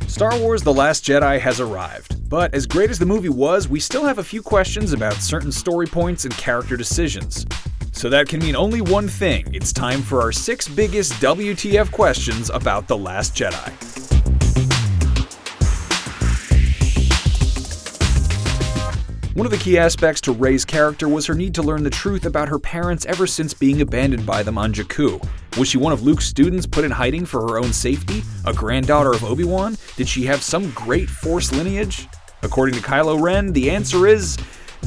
Star Wars: The Last Jedi has arrived, but as great as the movie was, we still have a few questions about certain story points and character decisions. So that can mean only one thing: it's time for our 6 biggest WTF questions about The Last Jedi. One of the key aspects to Rey's character was her need to learn the truth about her parents ever since being abandoned by them on Jakku. Was she one of Luke's students put in hiding for her own safety? A granddaughter of Obi-Wan? Did she have some great Force lineage? According to Kylo Ren, the answer is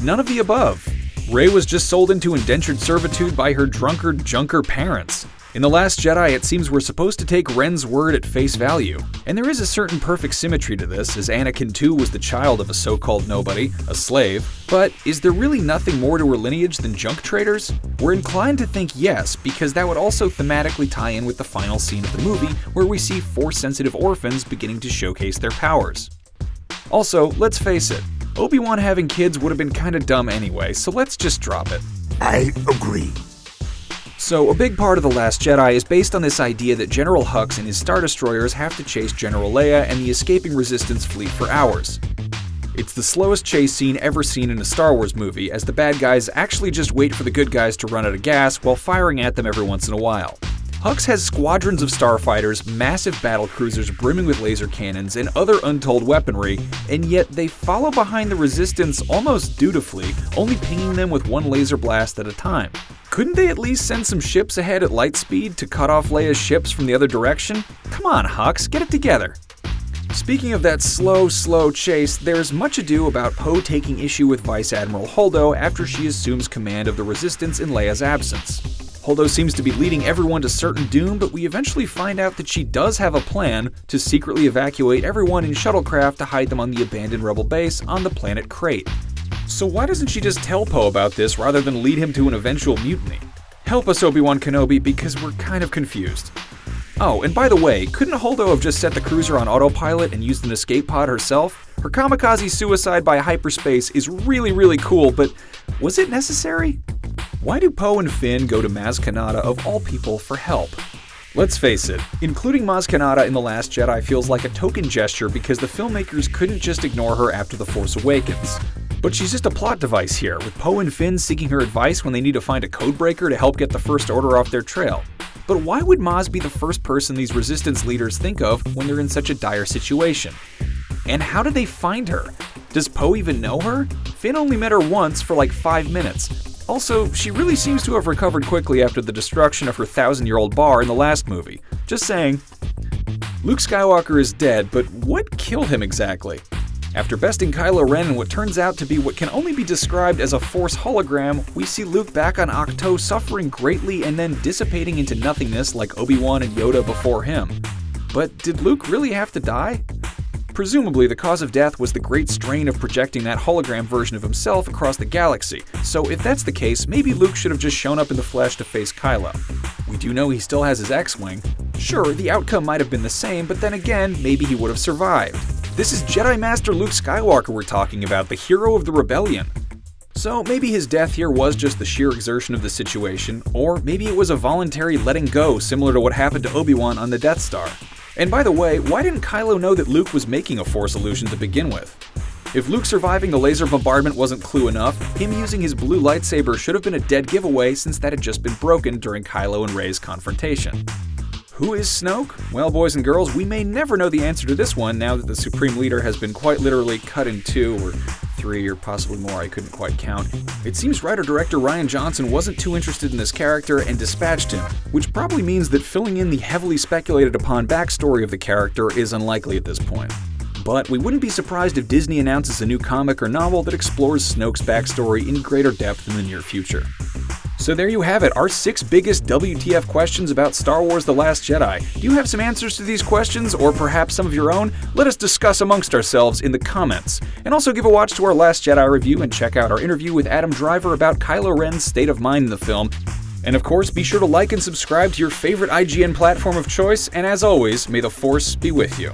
none of the above. Rey was just sold into indentured servitude by her drunkard junker parents. In The Last Jedi, it seems we're supposed to take Ren's word at face value. And there is a certain perfect symmetry to this, as Anakin too was the child of a so-called nobody, a slave. But is there really nothing more to her lineage than junk traders? We're inclined to think yes, because that would also thematically tie in with the final scene of the movie, where we see Force-sensitive orphans beginning to showcase their powers. Also, let's face it, Obi-Wan having kids would have been kinda dumb anyway, so let's just drop it. I agree. So, a big part of The Last Jedi is based on this idea that General Hux and his Star Destroyers have to chase General Leia and the escaping Resistance fleet for hours. It's the slowest chase scene ever seen in a Star Wars movie, as the bad guys actually just wait for the good guys to run out of gas while firing at them every once in a while. Hux has squadrons of starfighters, massive battle cruisers brimming with laser cannons, and other untold weaponry, and yet they follow behind the Resistance almost dutifully, only pinging them with one laser blast at a time. Couldn't they at least send some ships ahead at light speed to cut off Leia's ships from the other direction? Come on, Hux, get it together. Speaking of that slow chase, there's much ado about Poe taking issue with Vice Admiral Holdo after she assumes command of the Resistance in Leia's absence. Holdo seems to be leading everyone to certain doom, but we eventually find out that she does have a plan to secretly evacuate everyone in shuttlecraft to hide them on the abandoned rebel base on the planet Crate. So why doesn't she just tell Poe about this rather than lead him to an eventual mutiny? Help us, Obi-Wan Kenobi, because we're kind of confused. Oh, and by the way, couldn't Holdo have just set the cruiser on autopilot and used an escape pod herself? Her kamikaze suicide by hyperspace is really cool, but was it necessary? Why do Poe and Finn go to Maz Kanata of all people for help? Let's face it, including Maz Kanata in The Last Jedi feels like a token gesture because the filmmakers couldn't just ignore her after The Force Awakens. But she's just a plot device here, with Poe and Finn seeking her advice when they need to find a codebreaker to help get the First Order off their trail. But why would Maz be the first person these Resistance leaders think of when they're in such a dire situation? And how did they find her? Does Poe even know her? Finn only met her once for like 5 minutes. Also, she really seems to have recovered quickly after the destruction of her 1,000-year-old bar in the last movie. Just saying. Luke Skywalker is dead, but what killed him exactly? After besting Kylo Ren in what turns out to be what can only be described as a Force hologram, we see Luke back on Ahch-To suffering greatly and then dissipating into nothingness like Obi-Wan and Yoda before him. But did Luke really have to die? Presumably, the cause of death was the great strain of projecting that hologram version of himself across the galaxy, so if that's the case, maybe Luke should have just shown up in the flesh to face Kylo. We do know he still has his X-Wing. Sure, the outcome might have been the same, but then again, maybe he would have survived. This is Jedi Master Luke Skywalker we're talking about, the hero of the rebellion. So maybe his death here was just the sheer exertion of the situation, or maybe it was a voluntary letting go similar to what happened to Obi-Wan on the Death Star. And by the way, why didn't Kylo know that Luke was making a Force illusion to begin with? If Luke surviving the laser bombardment wasn't clue enough, him using his blue lightsaber should have been a dead giveaway since that had just been broken during Kylo and Rey's confrontation. Who is Snoke? Well, boys and girls, we may never know the answer to this one now that the Supreme Leader has been quite literally cut in 2 or 3 or possibly more, I couldn't quite count. It seems writer-director Rian Johnson wasn't too interested in this character and dispatched him, which probably means that filling in the heavily speculated upon backstory of the character is unlikely at this point. But we wouldn't be surprised if Disney announces a new comic or novel that explores Snoke's backstory in greater depth in the near future. So there you have it, our 6 biggest WTF questions about Star Wars: The Last Jedi. Do you have some answers to these questions, or perhaps some of your own? Let us discuss amongst ourselves in the comments. And also give a watch to our Last Jedi review and check out our interview with Adam Driver about Kylo Ren's state of mind in the film. And of course, be sure to like and subscribe to your favorite IGN platform of choice, and as always, may the Force be with you.